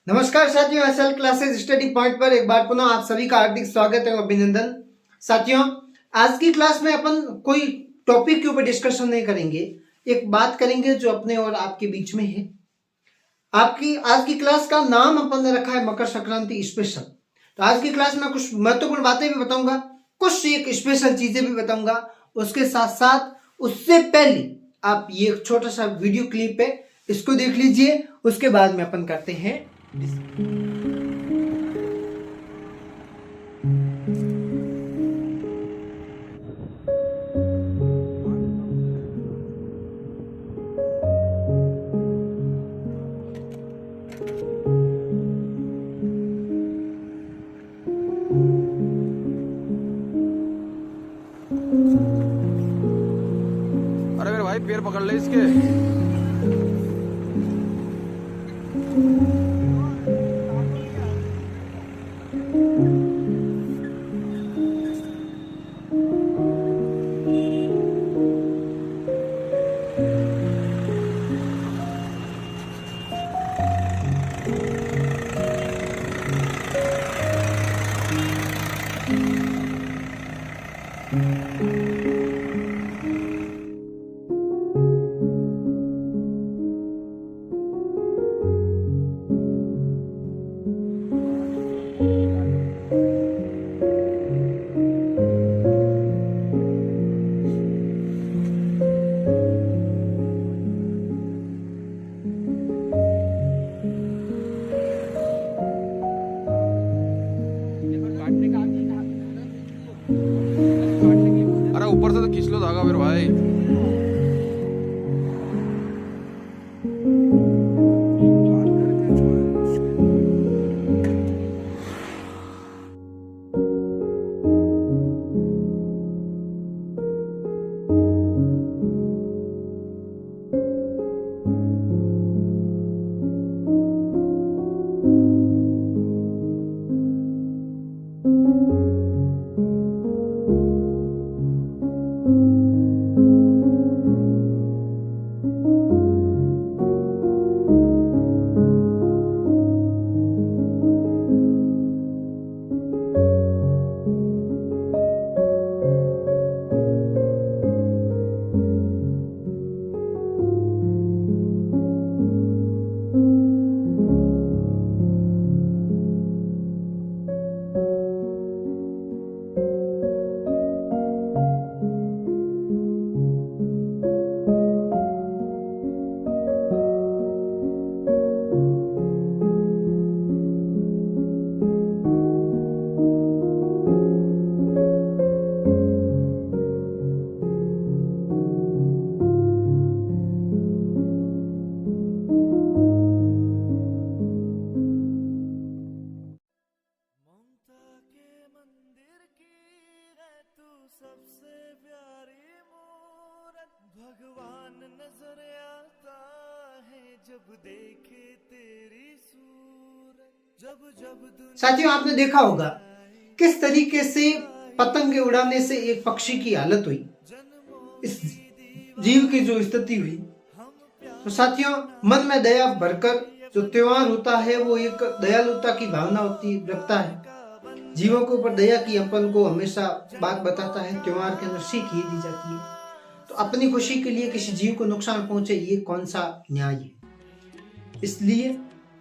नमस्कार साथियों, SL classes study point पर एक बार पुनः आप सभी का हार्दिक स्वागत है, अभिनंदन। साथियों, आज की क्लास में अपन कोई टॉपिक के ऊपर डिस्कशन नहीं करेंगे, एक बात करेंगे जो अपने और आपके बीच में है। आपकी आज की क्लास का नाम अपन ने रखा है मकर संक्रांति स्पेशल। तो आज की क्लास में कुछ महत्वपूर्ण बातें भी बताऊंगा, कुछ एक स्पेशल चीजें भी बताऊंगा। उसके साथ साथ उससे पहले आप ये एक छोटा सा वीडियो क्लिप है, इसको देख लीजिए। उसके बाद में अपन करते हैं अरे मेरे भाई पैर पकड़ ले इसके। अरे ऊपर से तो खींच लो धागा मेरे भाई। सबसे प्यारी मूरत भगवान नजर आता है जब देखे तेरी सूरत। जब जब साथियों, आपने देखा होगा किस तरीके से पतंगे उड़ाने से एक पक्षी की हालत हुई, इस जीव की जो स्थिति हुई। तो साथियों, मन में दया भरकर जो त्योहार होता है वो एक दयालुता की भावना होती रखता है, जीवों के ऊपर दया की अपन को हमेशा बात बताता है। त्योहार के अंदर सीख ये दी जाती है, तो अपनी खुशी के लिए किसी जीव को नुकसान पहुंचे, ये कौन सा न्याय है। इसलिए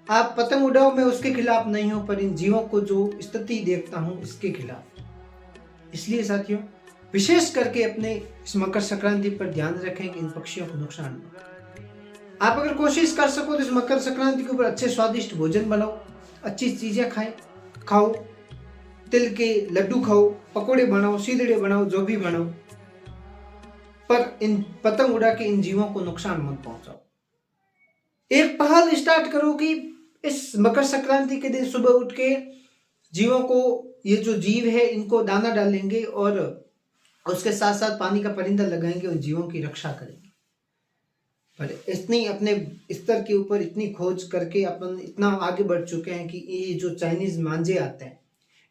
आप पतंग उड़ाओ, मैं उसके खिलाफ नहीं हूं, पर इन जीवों को जो स्थिति देखता हूं इसके खिलाफ। इसलिए साथियों, विशेष करके अपने इस मकर संक्रांति पर ध्यान रखें कि इन पक्षियों को नुकसान न हो। आप अगर कोशिश कर सको तो इस मकर संक्रांति के ऊपर अच्छे स्वादिष्ट भोजन बनाओ, अच्छी चीजें खाओ, तिल के लड्डू खाओ, पकोड़े बनाओ, सीधड़े बनाओ, जो भी बनाओ, पर इन पतंग उड़ा के इन जीवों को नुकसान मत पहुंचाओ। एक पहल स्टार्ट करो कि इस मकर संक्रांति के दिन सुबह उठ के जीवों को, ये जो जीव है इनको दाना डालेंगे और उसके साथ साथ पानी का परिंदा लगाएंगे और जीवों की रक्षा करेंगे। पर इतनी अपने स्तर के ऊपर इतनी खोज करके अपन इतना आगे बढ़ चुके हैं कि ये जो चाइनीज मांझे आते हैं,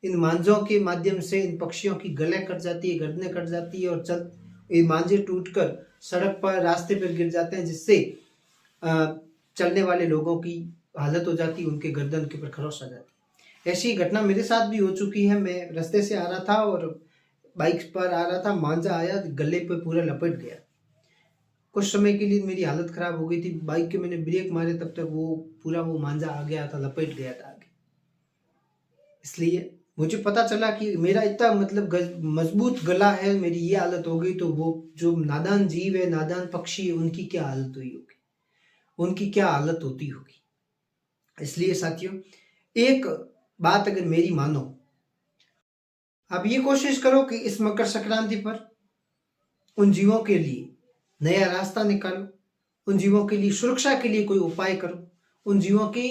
इन मांझों के माध्यम से इन पक्षियों की गले कट जाती है, गर्दनें कट जाती है और ये मांझे टूटकर सड़क पर, रास्ते पर गिर जाते हैं, जिससे चलने वाले लोगों की हालत हो जाती, उनके गर्दन के ऊपर खरोश आ जाती। ऐसी घटना मेरे साथ भी हो चुकी है। मैं रास्ते से आ रहा था और बाइक पर आ रहा था, मांझा आया, गले पे पूरा लपेट गया। कुछ समय के लिए मेरी हालत खराब हो गई थी। बाइक के मैंने ब्रेक मारे, तब तक वो पूरा वो मांझा आ गया था, लपेट गया था आगे। इसलिए मुझे पता चला कि मेरा इतना मतलब मजबूत गला है, मेरी ये हालत हो गई, तो वो जो नादान जीव है, नादान पक्षी है, उनकी क्या हालत हुई होगी, उनकी क्या हालत होती होगी। इसलिए साथियों, एक बात अगर मेरी मानो, आप ये कोशिश करो कि इस मकर संक्रांति पर उन जीवों के लिए नया रास्ता निकालो, उन जीवों के लिए सुरक्षा के लिए कोई उपाय करो, उन जीवों की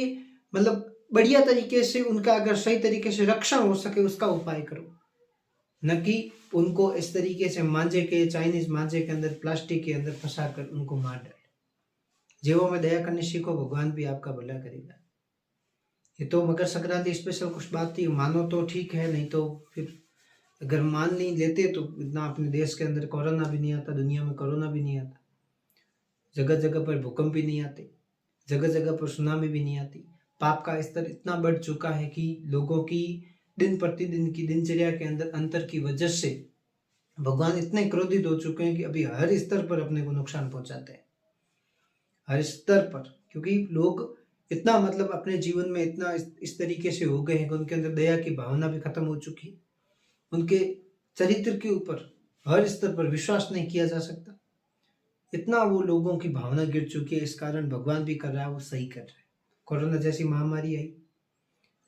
मतलब बढ़िया तरीके से, उनका अगर सही तरीके से रक्षण हो सके उसका उपाय करो, न कि उनको इस तरीके से मांझे के, चाइनीज मांझे के अंदर, प्लास्टिक के अंदर फंसा कर उनको मार डाले। जीवों में दया करने सीखो, भगवान भी आपका भला करेगा। ये तो मकर संक्रांति स्पेशल कुछ बात थी, मानो तो ठीक है, नहीं तो फिर अगर मान नहीं लेते तो इतना अपने देश के अंदर कोरोना भी नहीं आता, दुनिया में कोरोना भी नहीं आता, जगह जगह पर भूकंप भी नहीं आते, जगह जगह पर सुनामी भी नहीं आती। पाप का स्तर इतना बढ़ चुका है कि लोगों की दिन प्रतिदिन की दिनचर्या के अंदर अंतर की वजह से भगवान इतने क्रोधित हो चुके हैं कि अभी हर स्तर पर अपने को नुकसान पहुंचाते हैं, हर स्तर पर। क्योंकि लोग इतना मतलब अपने जीवन में इतना इस तरीके से हो गए हैं कि उनके अंदर दया की भावना भी खत्म हो चुकी है, उनके चरित्र के ऊपर हर स्तर पर विश्वास नहीं किया जा सकता, इतना वो लोगों की भावना गिर चुकी है। इस कारण भगवान भी कर रहा है, वो सही कर रहा है। कोरोना जैसी महामारी आई,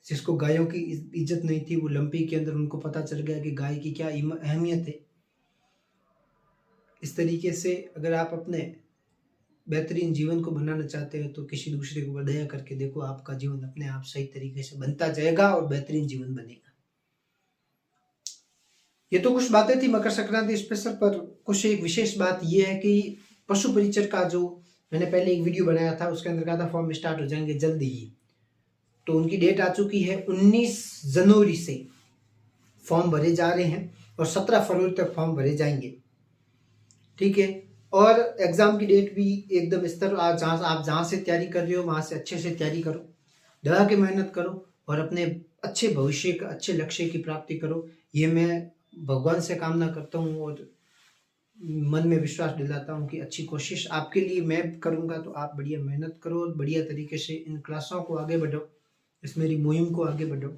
जिसको गायों की इज्जत नहीं थी, वो लंपी के अंदर उनको पता चल गया कि गाय की क्या अहमियत है। इस तरीके से अगर आप अपने बेहतरीन जीवन को बनाना चाहते हैं तो किसी दूसरे को दया करके देखो, आपका जीवन अपने आप सही तरीके से बनता जाएगा और बेहतरीन जीवन बनेगा। ये तो कुछ बातें थी मकर संक्रांति स्पेशल पर। कुछ एक विशेष बात यह है कि पशु परिचर का जो मैंने पहले एक वीडियो बनाया था, उसके अंदर कहा था फॉर्म स्टार्ट हो जाएंगे जल्द ही, तो उनकी डेट आ चुकी है। 19 जनवरी से फॉर्म भरे जा रहे हैं और 17 फरवरी तक फॉर्म भरे जाएंगे, ठीक है। और एग्जाम की डेट भी एकदम स्तर, आप जहाँ से तैयारी कर रहे हो वहाँ से अच्छे से तैयारी करो, डरा के मेहनत करो और अपने अच्छे भविष्य का, अच्छे लक्ष्य की प्राप्ति करो। ये मैं भगवान से कामना करता हूँ और मन में विश्वास दिलाता हूँ कि अच्छी कोशिश आपके लिए मैं करूँगा, तो आप बढ़िया मेहनत करो और बढ़िया तरीके से इन क्लासों को आगे बढ़ाओ, इस मेरी मुहिम को आगे बढ़ाओ।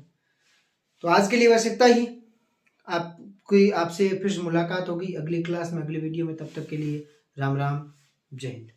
तो आज के लिए बस इतना ही। आपसे फिर मुलाकात होगी अगली क्लास में, अगली वीडियो में। तब तक के लिए राम राम, जय हिंद।